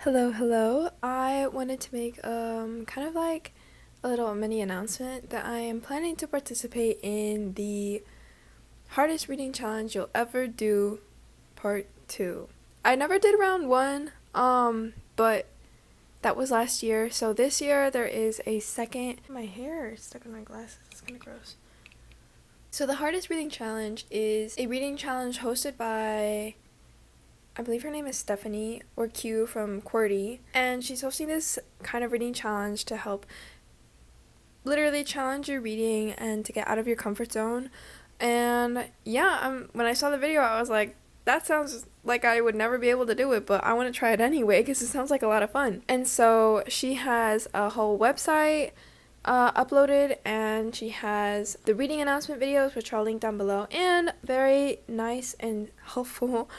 Hello. I wanted to make kind of like a little mini announcement that I am planning to participate in the hardest reading challenge you'll ever do part 2. I never did round 1, but that was last year. So this year there is a second. My hair is stuck in my glasses. It's kind of gross. So the hardest reading challenge is a reading challenge hosted by, I believe her name is Stephanie, or Q from QWERTY, and she's hosting this kind of reading challenge to help literally challenge your reading and to get out of your comfort zone. And yeah, when I saw the video, I was like, that sounds like I would never be able to do it, but I want to try it anyway because it sounds like a lot of fun. And so she has a whole website uploaded, and she has the reading announcement videos, which I'll link down below, and very nice and helpful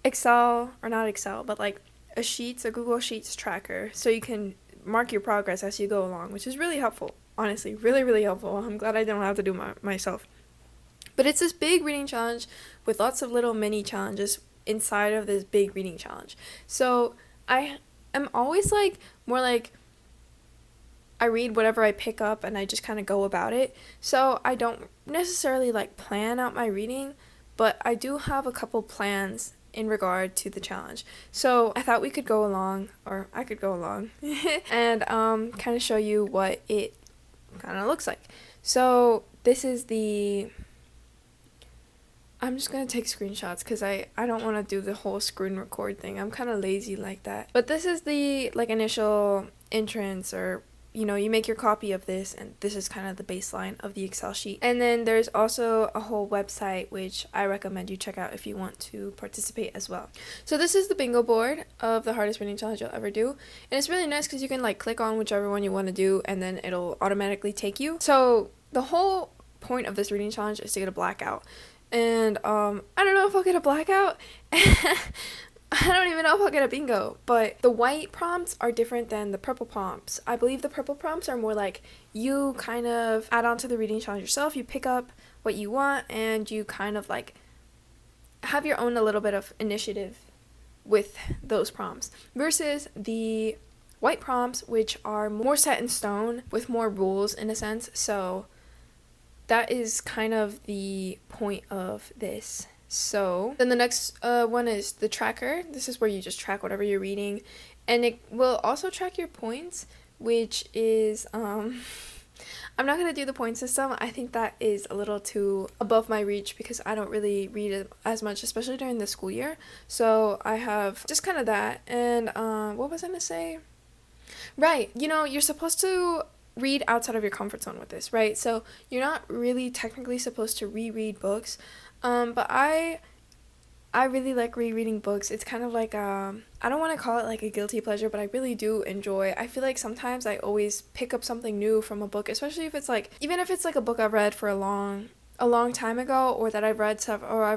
Excel, or not Excel, but like a Google Sheets tracker, so you can mark your progress as you go along, which is really helpful. Honestly, really helpful. I'm glad I don't have to do myself. But it's this big reading challenge with lots of little mini challenges inside of this big reading challenge. So I am always like more like I read whatever I pick up and I just kind of go about it. So I don't necessarily like plan out my reading, but I do have a couple plans in regard to the challenge. So I thought we could go along, or I could go along, and kind of show you what it kind of looks like. So this is I'm just going to take screenshots because I don't want to do the whole screen record thing. I'm kind of lazy like that. But this is the like initial entrance, or you make your copy of this, and this is kind of the baseline of the Excel sheet. And then there's also a whole website, which I recommend you check out if you want to participate as well. So this is the bingo board of the hardest reading challenge you'll ever do. And it's really nice because you can like click on whichever one you want to do, and then it'll automatically take you. So the whole point of this reading challenge is to get a blackout. And I don't know if I'll get a blackout. I don't even know if I'll get a bingo, but the white prompts are different than the purple prompts. I believe the purple prompts are more like you kind of add on to the reading challenge yourself. You pick up what you want and you kind of like have your own a little bit of initiative with those prompts. Versus the white prompts, which are more set in stone with more rules in a sense. So that is kind of the point of this. So then the next one is the tracker. This is where you just track whatever you're reading, and it will also track your points, which is I'm not going to do the point system. I think that is a little too above my reach because I don't really read as much, especially during the school year. So I have just kind of that. And what was I going to say? Right, you're supposed to read outside of your comfort zone with this, right? So you're not really technically supposed to reread books. But I really like rereading books. It's kind of like, I don't want to call it like a guilty pleasure, but I really do enjoy. I feel like sometimes I always pick up something new from a book, especially if it's like, even if it's like a book I've read for a long time ago, or that I've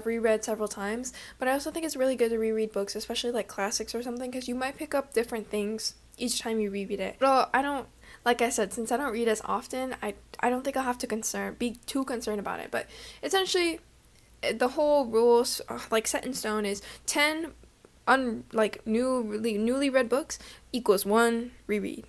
reread several times. But I also think it's really good to reread books, especially like classics or something, because you might pick up different things each time you reread it. But like I said, since I don't read as often, I don't think I'll have to be too concerned about it. But essentially, the whole rules like set in stone is 10 newly read books equals 1 reread.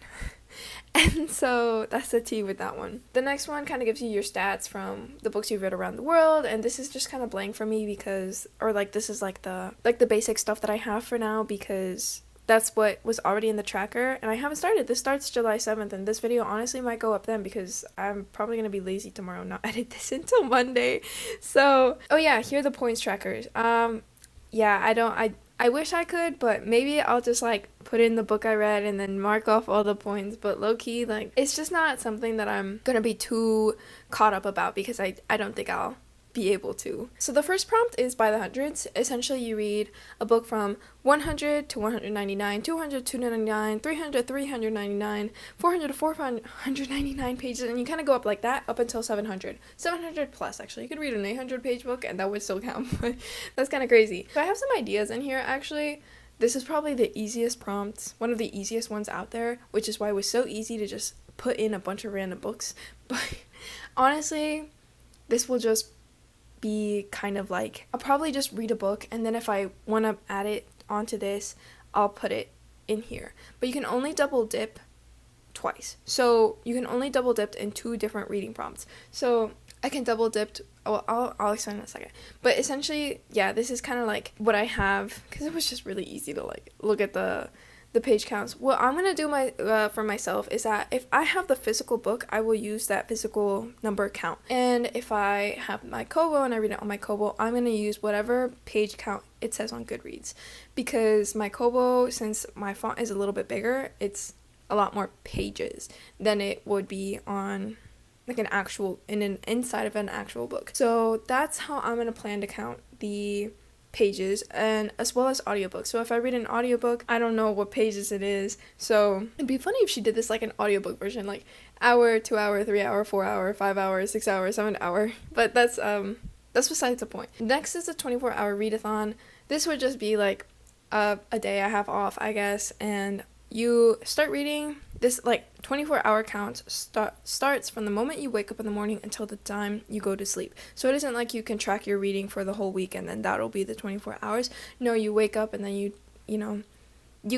And so that's the T with that one. The next one kind of gives you your stats from the books you've read around the world, and this is just kind of blank for me because, or like this is like the basic stuff that I have for now because that's what was already in the tracker, and I haven't started. This starts July 7th, and this video honestly might go up then because I'm probably going to be lazy tomorrow and not edit this until Monday. So, oh yeah, here are the points trackers. Yeah, I wish I could, but maybe I'll just like put in the book I read and then mark off all the points, but low-key, like, it's just not something that I'm going to be too caught up about because I don't think I'll be able to. So the first prompt is by the hundreds. Essentially, you read a book from 100 to 199, 200 to 299, 300 to 399, 400 to 499 pages, and you kind of go up like that up until 700 plus. Actually, you could read an 800 page book and that would still count, but that's kind of crazy. So I have some ideas in here. Actually, this is probably the easiest prompt, one of the easiest ones out there, which is why it was so easy to just put in a bunch of random books. But honestly, this will just be kind of like, I'll probably just read a book, and then if I want to add it onto this, I'll put it in here, but you can only double dip twice. So you can only double dip in 2 different reading prompts. So I can double dip. Oh, I'll explain in a second. But essentially, yeah, this is kind of like what I have, because it was just really easy to like look at the page counts. What I'm gonna do for myself is that if I have the physical book, I will use that physical number count. And if I have my Kobo and I read it on my Kobo, I'm gonna use whatever page count it says on Goodreads, because my Kobo, since my font is a little bit bigger, it's a lot more pages than it would be on like an actual inside of an actual book. So that's how I'm gonna plan to count the pages, and as well as audiobooks. So if I read an audiobook, I don't know what pages it is, so it'd be funny if she did this like an audiobook version, like hour, 2 hour, 3 hour, 4 hour, 5 hour, 6 hour, 7 hour, but that's besides the point. Next is a 24-hour readathon. This would just be like a day I have off, I guess, and you start reading. This like 24-hour count starts from the moment you wake up in the morning until the time you go to sleep. So it isn't like you can track your reading for the whole week and then that'll be the 24 hours. No, you wake up and then you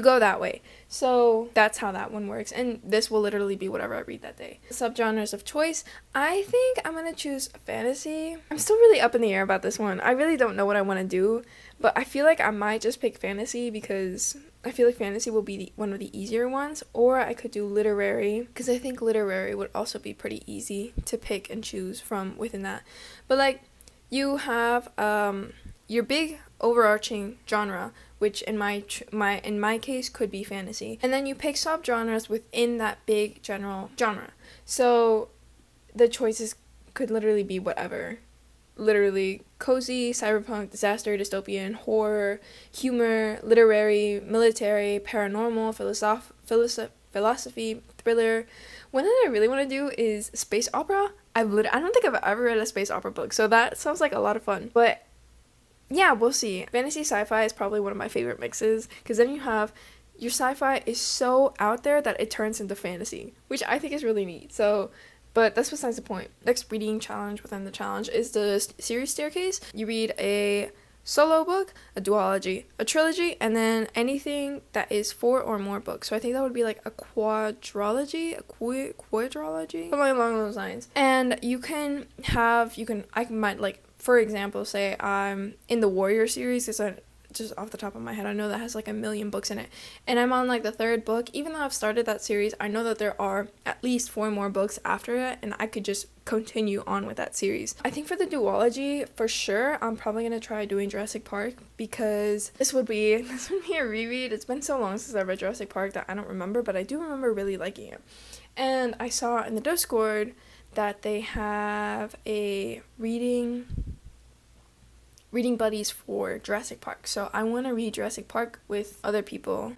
go that way. So that's how that one works, and this will literally be whatever I read that day. Subgenres of choice, I think I'm gonna choose fantasy. I'm still really up in the air about this one. I really don't know what I want to do, but I feel like I might just pick fantasy because I feel like fantasy will be one of the easier ones, or I could do literary, because I think literary would also be pretty easy to pick and choose from within that. But like, you have your big overarching genre, which in my case could be fantasy, and then you pick subgenres within that big general genre. So the choices could literally be whatever. Literally cozy, cyberpunk, disaster, dystopian, horror, humor, literary, military, paranormal, philosophy, thriller. One that I really want to do is space opera. I don't think I've ever read a space opera book, so that sounds like a lot of fun. But yeah, we'll see. Fantasy sci-fi is probably one of my favorite mixes, because then you have your sci-fi is so out there that it turns into fantasy, which I think is really neat. But that's besides the point. Next reading challenge within the challenge is the series staircase. You read a solo book, a duology, a trilogy, and then anything that is 4 or more books. So I think that would be like a quadrology, something along those lines. And I might like, for example, say I'm in the Warrior series, because just off the top of my head, I know that has like 1 million books in it, and I'm on like the 3rd book. Even though I've started that series, I know that there are at least 4 more books after it, and I could just continue on with that series. I think for the duology, for sure, I'm probably gonna try doing Jurassic Park, because this would be a reread. It's been so long since I read Jurassic Park that I don't remember, but I do remember really liking it. And I saw in the Discord that they have a reading buddies for Jurassic Park. So I want to read Jurassic Park with other people.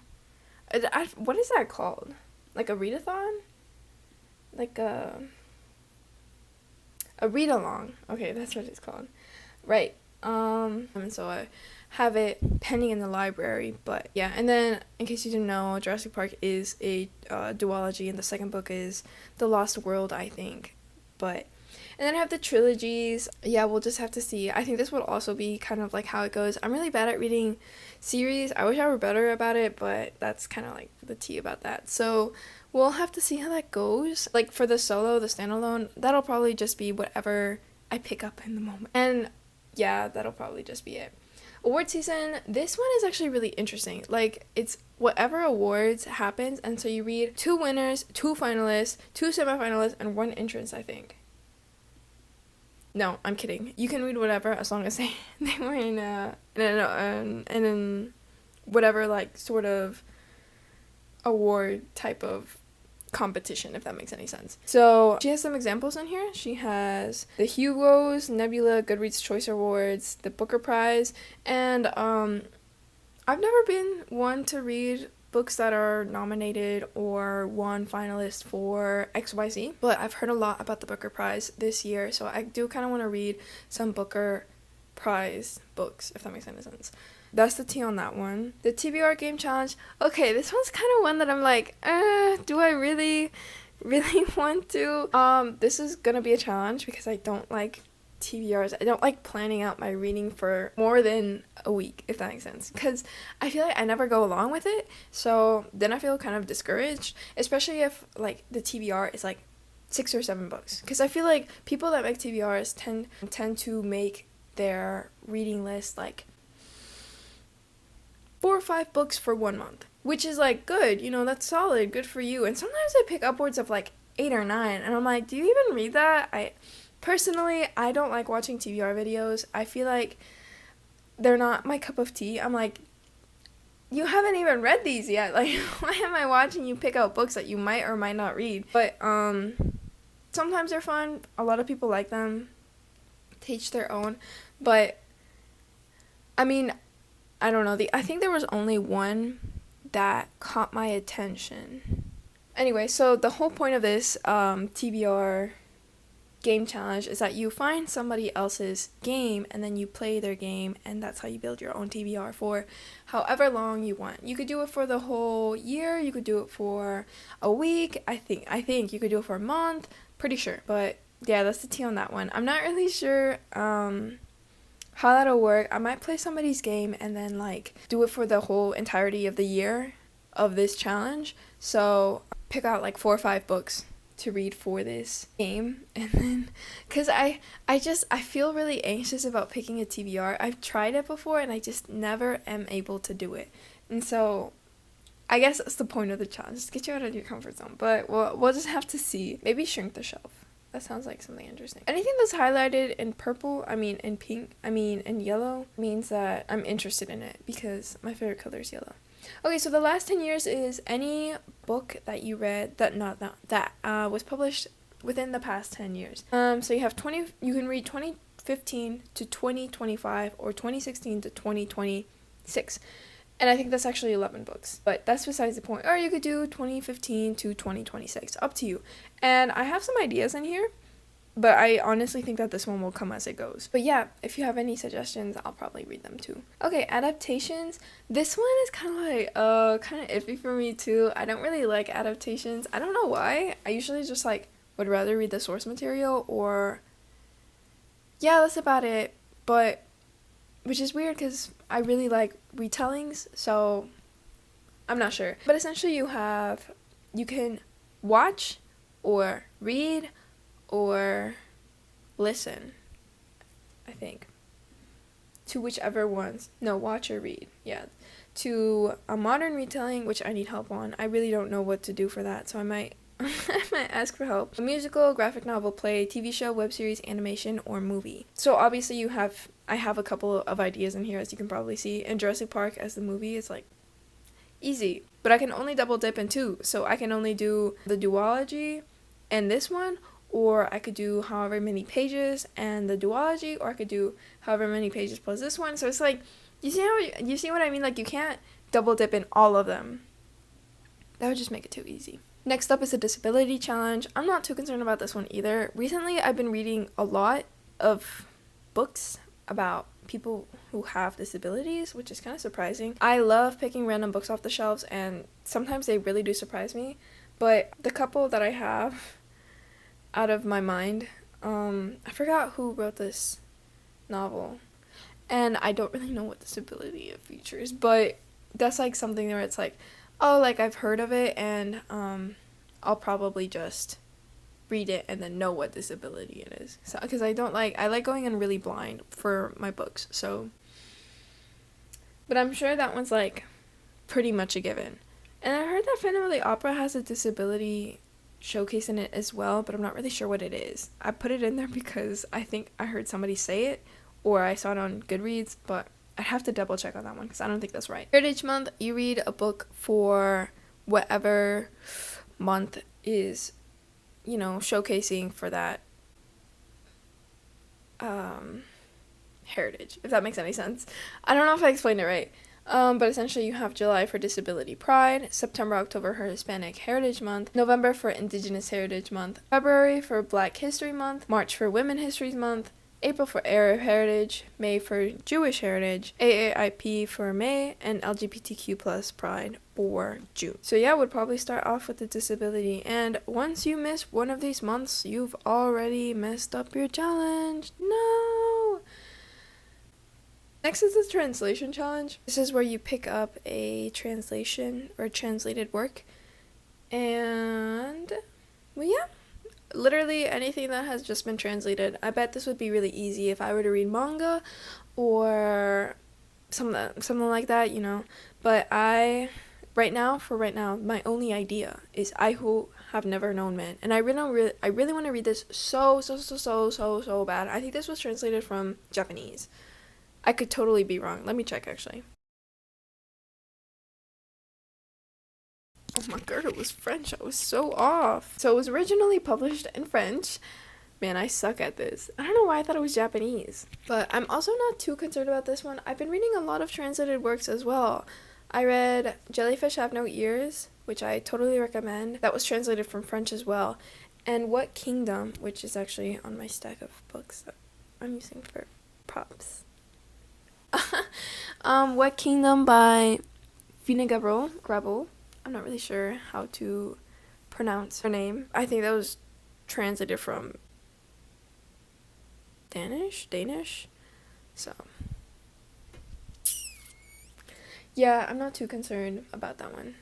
What is that called? Like a readathon? Like a read-along. Okay, that's what it's called. Right. And so I have it pending in the library, but yeah. And then, in case you didn't know, Jurassic Park is a duology, and the 2nd book is The Lost World, I think. And then I have the trilogies. Yeah, we'll just have to see. I think this would also be kind of like how it goes. I'm really bad at reading series. I wish I were better about it, but that's kind of like the tea about that. So we'll have to see how that goes. Like for the solo, the standalone, that'll probably just be whatever I pick up in the moment. And yeah, that'll probably just be it. Award season, this one is actually really interesting. Like, it's whatever awards happens, and so you read 2 winners, 2 finalists, 2 semifinalists, and 1 entrance, I think. No, I'm kidding. You can read whatever as long as they were in whatever like sort of award type of competition, if that makes any sense. So she has some examples in here. She has the Hugos, Nebula, Goodreads Choice Awards, the Booker Prize, and I've never been one to read books that are nominated or won finalist for XYZ, but I've heard a lot about the Booker Prize this year, so I do kind of want to read some Booker Prize books, if that makes any sense. That's the tea on that one. The TBR Game Challenge. Okay, this one's kind of one that I'm like, do I really want to? This is gonna be a challenge because I don't like TBRs. I don't like planning out my reading for more than a week, if that makes sense, because I feel like I never go along with it, so then I feel kind of discouraged, especially if like the TBR is like 6 or 7 books, because I feel like people that make TBRs tend to make their reading list like 4 or 5 books for 1 month, which is like good, you know, that's solid, good for you. And sometimes I pick upwards of like 8 or 9, and I'm like, do you even read that? Personally, I don't like watching TBR videos. I feel like they're not my cup of tea. I'm like, you haven't even read these yet. Like, why am I watching you pick out books that you might or might not read? But sometimes they're fun. A lot of people like them. Teach their own. But I mean, I don't know. I think there was only one that caught my attention. Anyway, so the whole point of this TBR game challenge is that you find somebody else's game and then you play their game, and that's how you build your own TBR for however long you want. You could do it for the whole year, you could do it for a week, I think you could do it for a month, pretty sure. But yeah, that's the tea on that one. I'm not really sure how that'll work. I might play somebody's game and then like do it for the whole entirety of the year of this challenge. So pick out like 4 or 5 books to read for this game, and then because I feel really anxious about picking a TBR. I've tried it before and I just never am able to do it, and so I guess that's the point of the challenge, just get you out of your comfort zone. But we'll just have to see. Maybe shrink the shelf. That sounds like something interesting. Anything that's highlighted in purple, in pink, in yellow, means that I'm interested in it, because my favorite color is yellow. Okay, so the last 10 years is any book that you read that was published within the past 10 years. So you have you can read 2015 to 2025 or 2016 to 2026. And I think that's actually 11 books, but that's besides the point. Or you could do 2015 to 2026, up to you. And I have some ideas in here, but I honestly think that this one will come as it goes. But yeah, if you have any suggestions, I'll probably read them too. Okay, adaptations. This one is kind of like, kind of iffy for me too. I don't really like adaptations. I don't know why. I usually just like would rather read the source material, or yeah, that's about it. But, which is weird because I really like retellings, so I'm not sure. But essentially you can watch or read or listen, I think, to whichever ones. No, watch or read, yeah. To a modern retelling, which I need help on. I really don't know what to do for that, so I might ask for help. A musical, graphic novel, play, TV show, web series, animation, or movie. So obviously I have a couple of ideas in here, as you can probably see. And Jurassic Park as the movie is like easy, but I can only double dip in 2, so I can only do the duology and this one, or I could do however many pages and the duology, or I could do however many pages plus this one. So it's like, you see what I mean? Like, you can't double dip in all of them. That would just make it too easy. Next up is a disability challenge. I'm not too concerned about this one either. Recently, I've been reading a lot of books about people who have disabilities, which is kind of surprising. I love picking random books off the shelves, and sometimes they really do surprise me. But the couple that I have out of my mind, I forgot who wrote this novel, and I don't really know what disability it features, but that's like something where it's like, oh, like I've heard of it, and I'll probably just read it and then know what disability it is. So, because I like going in really blind for my books, so. But I'm sure that one's like pretty much a given. And I heard that Phantom of the Opera has a disability showcase in it as well, but I'm not really sure what it is. I put it in there because I think I heard somebody say it, or I saw it on Goodreads, but I'd have to double check on that one because I don't think that's right. Heritage Month, you read a book for whatever month is, you know, showcasing for that heritage, if that makes any sense. I don't know if I explained it right. But essentially you have July for Disability Pride, September, October for Hispanic Heritage Month, November for Indigenous Heritage Month, February for Black History Month, March for Women History Month, April for Arab Heritage, May for Jewish Heritage, AAIP for May, and LGBTQ plus Pride for June. So yeah, would probably start off with the disability. And once you miss one of these months, you've already messed up your challenge. No! Next is the translation challenge. This is where you pick up a translation or translated work. And, well, yeah. Literally anything that has just been translated. I bet this would be really easy if I were to read manga or something like that, you know. But right now, my only idea is I Who Have Never Known Man, and I really want to read this so bad. I think this was translated from Japanese. I could totally be wrong. Let me check actually. Oh my god, it was French. I was so off. So it was originally published in French. Man, I suck at this. I don't know why I thought it was Japanese. But I'm also not too concerned about this one. I've been reading a lot of translated works as well. I read Jellyfish Have No Ears, which I totally recommend. That was translated from French as well. And What Kingdom, which is actually on my stack of books that I'm using for props. What Kingdom by Fina Grabel. I'm not really sure how to pronounce her name. I think that was translated from Danish. So yeah, I'm not too concerned about that one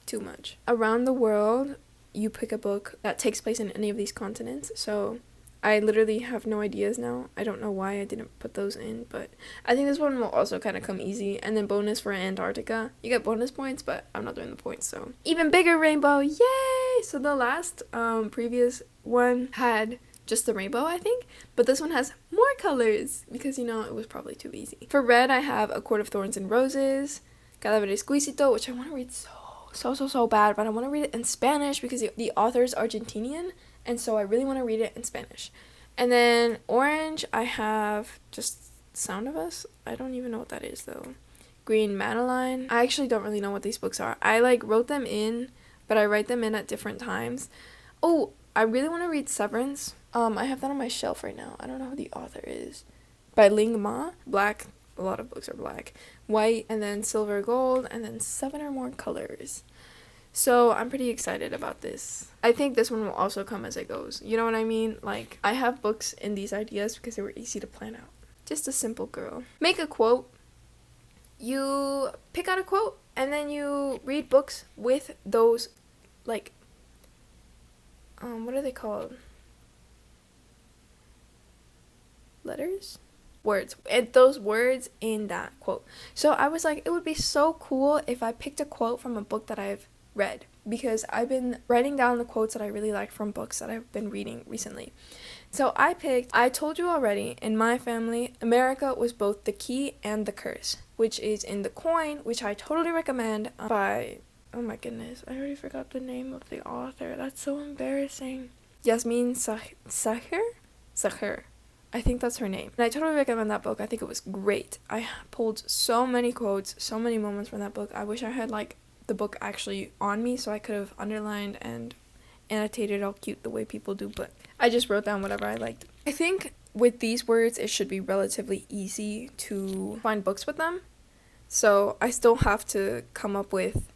too much. Around the World, you pick a book that takes place in any of these continents. So I literally have no ideas now. I don't know why I didn't put those in, but I think this one will also kind of come easy. And then bonus for Antarctica. You get bonus points, but I'm not doing the points, so. Even bigger rainbow, yay! So the last previous one had just the rainbow, I think, but this one has more colors because, you know, it was probably too easy. For red, I have A Court of Thorns and Roses, Cadáver Exquisito, which I want to read so bad, but I want to read it in Spanish because the author is Argentinian, and so I really want to read it in Spanish. And then orange, I have just Sound of Us. I don't even know what that is, though. Green, Madeline. I actually don't really know what these books are. I, wrote them in, but I write them in at different times. Oh, I really want to read Severance. I have that on my shelf right now. I don't know who the author is. By Ling Ma. Black. A lot of books are black. White, and then silver, gold, and then 7 or more colors. So I'm pretty excited about this. I think this one will also come as it goes. You know what I mean? I have books in these ideas because they were easy to plan out. Just a simple girl. Make a quote. You pick out a quote, and then you read books with those, what are they called? Letters? Words. And those words in that quote. So I was like, it would be so cool if I picked a quote from a book that I've read, because I've been writing down the quotes that I really like from books that I've been reading recently. So I told you already, in my family, America was both the key and the curse, which is in The Coin, which I totally recommend, by, oh my goodness, I already forgot the name of the author. That's so embarrassing. Yasmin Sahir. I think that's her name. And I totally recommend that book. I think it was great. I pulled so many quotes, so many moments from that book. I wish I had the book actually on me so I could have underlined and annotated all cute the way people do, but I just wrote down whatever I liked. I think with these words it should be relatively easy to find books with them, so I still have to come up with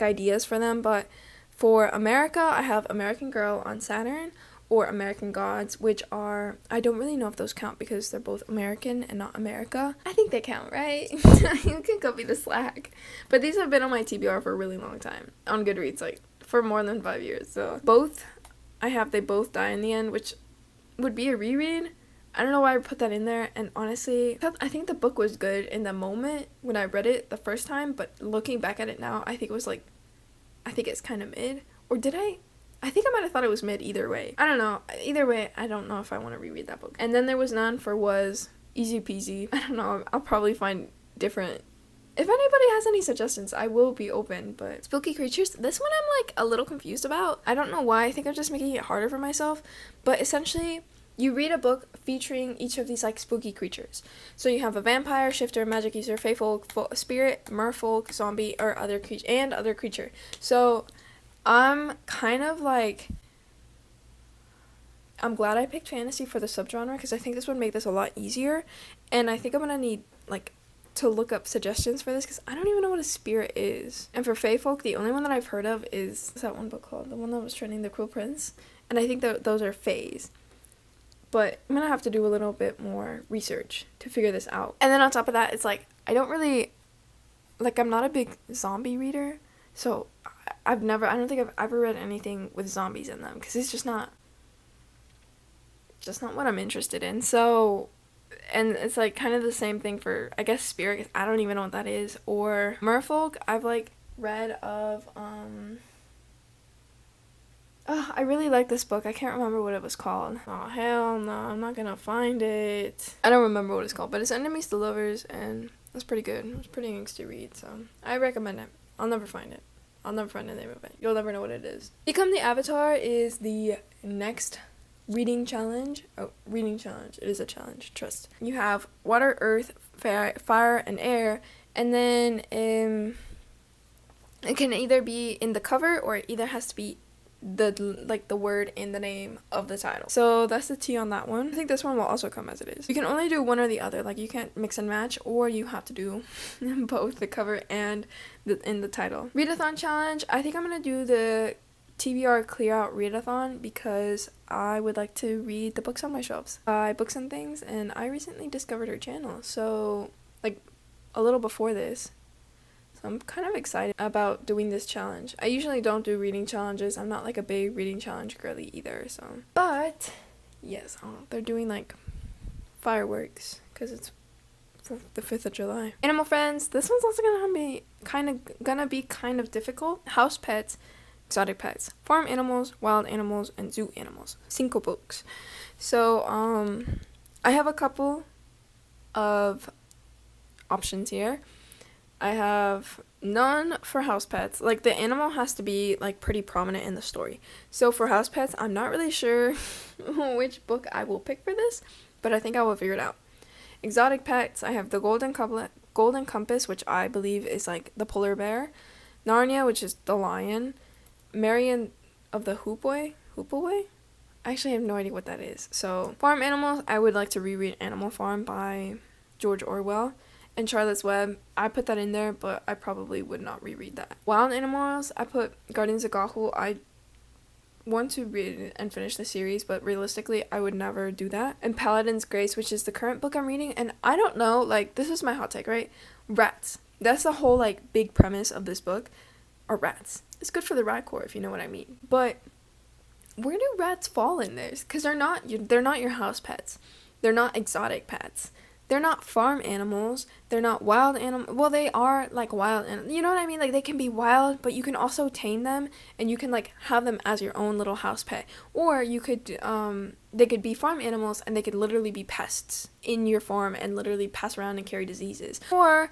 ideas for them. But for America, I have American Girl on Saturn, or American Gods, which are, I don't really know if those count because they're both American and not America. I think they count, right? You can cut me the slack. But these have been on my TBR for a really long time. On Goodreads, for more than 5 years. So they both die in the end, which would be a reread. I don't know why I put that in there. And honestly, I think the book was good in the moment when I read it the first time. But looking back at it now, I think it's kind of mid. Or did I think I might have thought it was mid either way. I don't know. Either way, I don't know if I want to reread that book. And then there was none for Was. Easy peasy. I don't know. I'll probably find different. If anybody has any suggestions, I will be open. But Spooky Creatures, this one I'm a little confused about. I don't know why. I think I'm just making it harder for myself. But essentially, you read a book featuring each of these spooky creatures. So you have a vampire, shifter, magic user, fae folk, spirit, merfolk, zombie, or other creature. So I'm kind of I'm glad I picked fantasy for the subgenre because I think this would make this a lot easier, and I think I'm gonna need to look up suggestions for this because I don't even know what a spirit is. And for fae folk, the only one that I've heard of is, what's that one book called? The one that was trending, The Cruel Prince. And I think that those are faes. But I'm going to have to do a little bit more research to figure this out. And then on top of that, it's like, I don't really, like, I'm not a big zombie reader. So I don't think I've ever read anything with zombies in them because it's just not what I'm interested in. So, and it's like kind of the same thing for, I guess, spirit. I don't even know what that is. Or merfolk, I've like read of, I really like this book. I can't remember what it was called. Oh, hell no, I'm not gonna find it. I don't remember what it's called, but it's Enemies to Lovers, and it's pretty good. It's pretty angsty read, so I recommend it. I'll never find it. I'll never find the name of it. You'll never know what it is. Become the Avatar is the next reading challenge. Oh, reading challenge. It is a challenge, trust. You have water, earth, fire, and air, and then it can either be in the cover or it either has to be the word in the name of the title. So that's the tea on that one. I think this one will also come as it is. You can only do one or the other. Like, you can't mix and match, or you have to do both the cover and in the title. Readathon challenge. I think I'm gonna do the TBR Clear Out Readathon because I would like to read the books on my shelves. Buy books and things, and I recently discovered her channel. So, like, a little before this. So I'm kind of excited about doing this challenge. I usually don't do reading challenges. I'm not like a big reading challenge girly either, so. But, yes, they're doing like fireworks because it's the 5th of July. Animal friends, this one's also gonna be kind of difficult. House pets, exotic pets, farm animals, wild animals, and zoo animals. 5 books. So, I have a couple of options here. I have none for house pets. Like, the animal has to be like pretty prominent in the story. So for house pets, I'm not really sure which book I will pick for this, but I think I will figure it out. Exotic pets, I have the Golden Compass, which I believe is like the polar bear. Narnia, which is the lion. Marion of the Hoopaway? I actually have no idea what that is. So farm animals, I would like to reread Animal Farm by George Orwell. And Charlotte's Web, I put that in there, but I probably would not reread that. Wild animals, I put Guardians of Gahu. I want to read and finish the series, but realistically, I would never do that. And Paladin's Grace, which is the current book I'm reading, and I don't know, like, this is my hot take, right? Rats. That's the whole, like, big premise of this book, are rats. It's good for the rat core, if you know what I mean. But where do rats fall in this? Because they're not your house pets. They're not exotic pets. They're not farm animals. They're not wild animals. Well, they are, like, wild animals. You know what I mean? Like, they can be wild, but you can also tame them, and you can, like, have them as your own little house pet. Or you could, they could be farm animals, and they could literally be pests in your farm and literally pass around and carry diseases. Or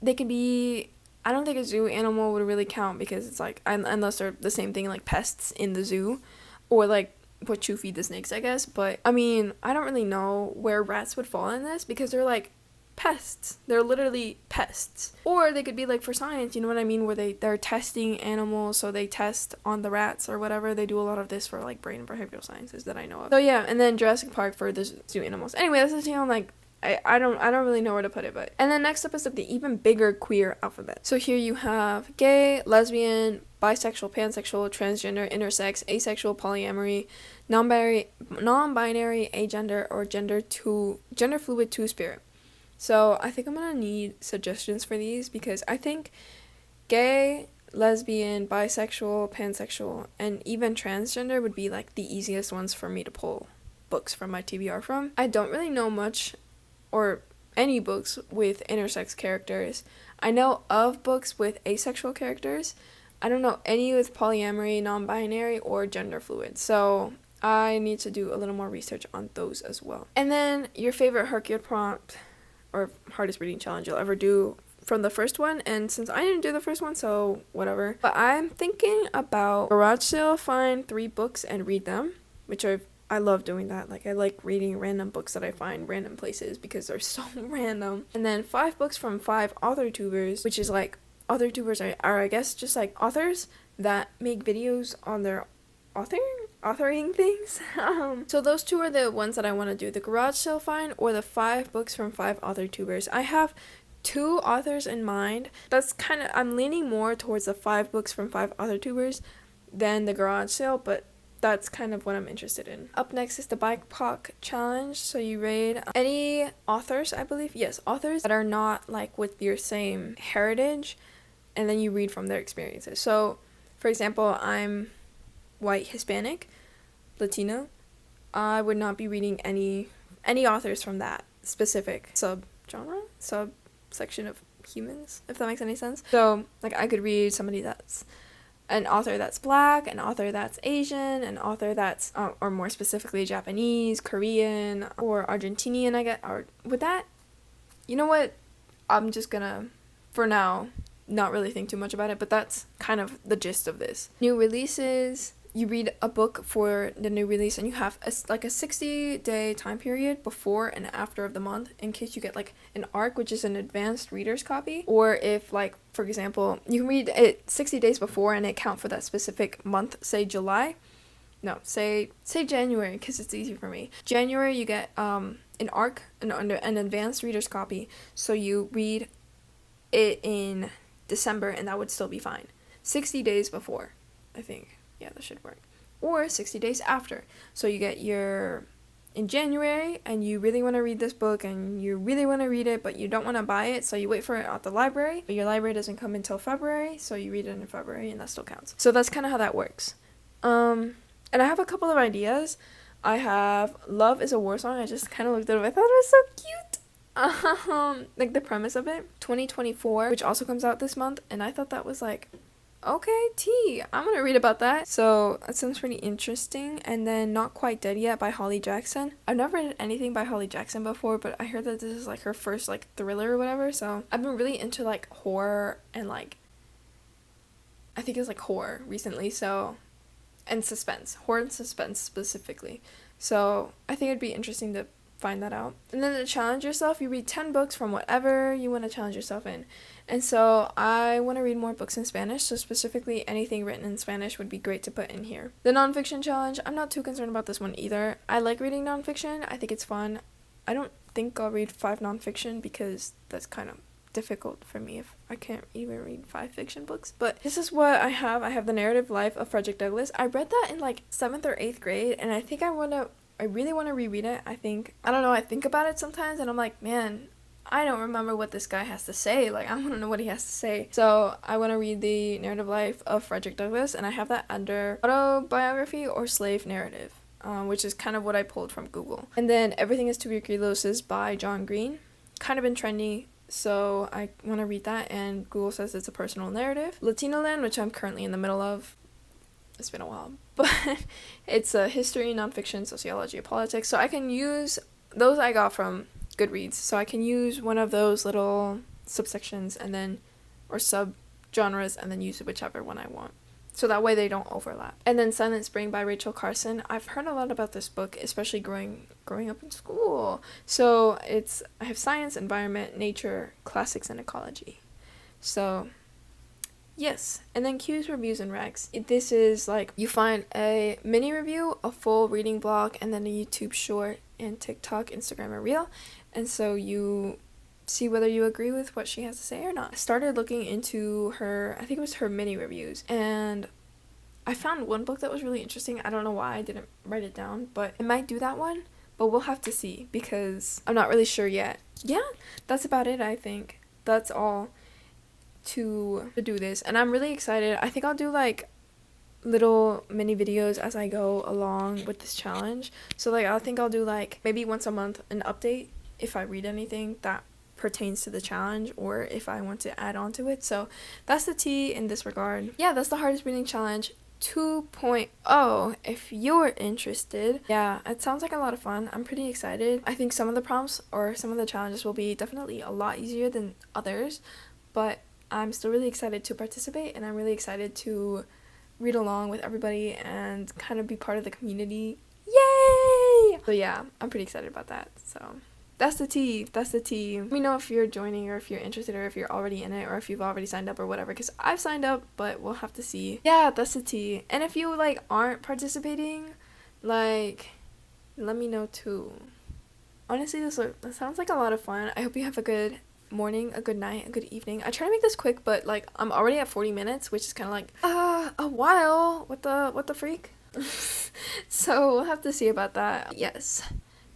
they could be, I don't think a zoo animal would really count because it's, like, unless they're the same thing, like, pests in the zoo. Or, like, what you feed the snakes, I guess. But I mean, I don't really know where rats would fall in this because they're like pests. They're literally pests. Or they could be like for science, you know what I mean, where they're testing animals, so they test on the rats or whatever. They do a lot of this for like brain and behavioral sciences that I know of. So yeah, and then Jurassic Park for the zoo animals. Anyway, that's the thing. Like, I don't really know where to put it, but. And then next up is the even bigger queer alphabet. So here you have gay, lesbian, bisexual, pansexual, transgender, intersex, asexual, polyamory, non-binary, agender, or gender fluid two-spirit. So I think I'm gonna need suggestions for these because I think gay, lesbian, bisexual, pansexual, and even transgender would be like the easiest ones for me to pull books from my TBR from. I don't really know much or any books with intersex characters. I know of books with asexual characters. I don't know any with polyamory, non-binary, or gender fluid. So I need to do a little more research on those as well. And then your favorite Hercule prompt or hardest reading challenge you'll ever do from the first one. And since I didn't do the first one, so whatever. But I'm thinking about garage sale, find 3 books and read them, which I love doing that. Like, I like reading random books that I find random places because they're so random. And then 5 books from 5 author tubers, which is like, author tubers are I guess just like authors that make videos on their authoring things. So those 2 are the ones that I want to do, the garage sale find or the 5 books from 5 author tubers. I have 2 authors in mind. That's kind of, I'm leaning more towards the 5 books from 5 author tubers than the garage sale, but that's kind of what I'm interested in. Up next is the BIPOC challenge. So you read any authors, I believe. Yes, authors that are not like with your same heritage, and then you read from their experiences. So, for example, I'm white, Hispanic, Latino. I would not be reading any authors from that specific subsection of humans, if that makes any sense. So, like, I could read somebody that's an author that's Black, an author that's Asian, an author that's, or more specifically, Japanese, Korean, or Argentinian, I guess. Or with that, you know what? I'm just gonna, for now, not really think too much about it, but that's kind of the gist of this. New releases. You read a book for the new release, and you have a 60-day time period before and after of the month in case you get like an ARC, which is an advanced reader's copy, or if, like, for example, you can read it 60 days before and it count for that specific month, say July. No, say January, because it's easy for me. January, you get an ARC, an advanced reader's copy, so you read it in December and that would still be fine. 60 days before, I think. Yeah, that should work. Or 60 days after. So you get in January, and you really want to read this book, and you really want to read it, but you don't want to buy it, so you wait for it at the library. But your library doesn't come until February, so you read it in February, and that still counts. So that's kind of how that works. And I have a couple of ideas. I have Love is a War Song. I just kind of looked at it. I thought it was so cute. Like the premise of it. 2024, which also comes out this month, and I thought that was like, okay, I'm gonna read about that. So that sounds pretty interesting. And then Not Quite Dead Yet by Holly Jackson. I've never read anything by Holly Jackson before, but I heard that this is like her first like thriller or whatever. So I've been really into like horror and like, I think it's like horror recently. So, and suspense, horror and suspense specifically. So I think it'd be interesting to find that out. And then to challenge yourself, you read 10 books from whatever you want to challenge yourself in. And so I want to read more books in Spanish, so specifically anything written in Spanish would be great to put in here. The nonfiction challenge, I'm not too concerned about this one either. I like reading nonfiction. I think it's fun. I don't think I'll read 5 nonfiction because that's kind of difficult for me if I can't even read 5 fiction books. But this is what I have. I have The Narrative Life of Frederick Douglass. I read that in like 7th or 8th grade, and I think I really want to reread it. I think about it sometimes and I'm like, man, I don't remember what this guy has to say. Like, I want to know what he has to say. So I want to read The Narrative Life of Frederick Douglass, and I have that under autobiography or slave narrative, which is kind of what I pulled from Google. And then Everything is Tuberculosis by John Green. Kind of been trendy, so I want to read that, and Google says it's a personal narrative. Latino Land, which I'm currently in the middle of. It's been a while, but it's a history, nonfiction, sociology, of politics. So I can use those I got from Goodreads. So I can use one of those little subsections and then, or sub-genres, and then use whichever one I want. So that way they don't overlap. And then Silent Spring by Rachel Carson. I've heard a lot about this book, especially growing up in school. So I have science, environment, nature, classics, and ecology. So yes, and then Q's Reviews and Recs. This is like, you find a mini review, a full reading blog, and then a YouTube short, and TikTok, Instagram, and Reel. And so you see whether you agree with what she has to say or not. I started looking into her, I think it was her mini reviews, and I found one book that was really interesting. I don't know why I didn't write it down, but I might do that one, but we'll have to see because I'm not really sure yet. Yeah, that's about it, I think. That's all to do this, and I'm really excited. I think I'll do like little mini videos as I go along with this challenge. So like I think I'll do like maybe once a month an update if I read anything that pertains to the challenge or if I want to add on to it. So that's the tea in this regard. Yeah, that's the hardest reading challenge 2.0 if you're interested. Yeah, it sounds like a lot of fun. I'm pretty excited. I think some of the prompts or some of the challenges will be definitely a lot easier than others, but I'm still really excited to participate, and I'm really excited to read along with everybody and kind of be part of the community. Yay! So yeah, I'm pretty excited about that. So that's the tea. Let me know if you're joining or if you're interested or if you're already in it or if you've already signed up or whatever, because I've signed up, but we'll have to see. Yeah, that's the tea. And if you like aren't participating, like, let me know too. Honestly, this sounds like a lot of fun. I hope you have a good morning, a good night, a good evening. I try to make this quick, but like I'm already at 40 minutes, which is kind of like a while. What the freak? So we'll have to see about that. Yes.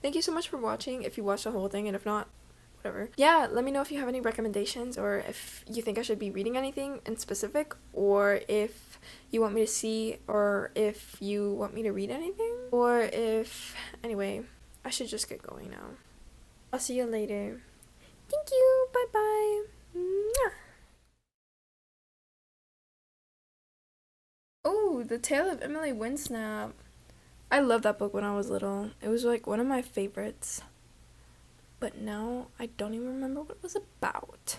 Thank you so much for watching, if you watched the whole thing, and if not, whatever. Yeah, let me know if you have any recommendations, or if you think I should be reading anything in specific, or if you want me to see, or if you want me to read anything, or if... Anyway, I should just get going now. I'll see you later. Thank you. Bye bye. Mwah. Oh, The Tale of Emily Winsnap. I loved that book when I was little. It was like one of my favorites. But now I don't even remember what it was about.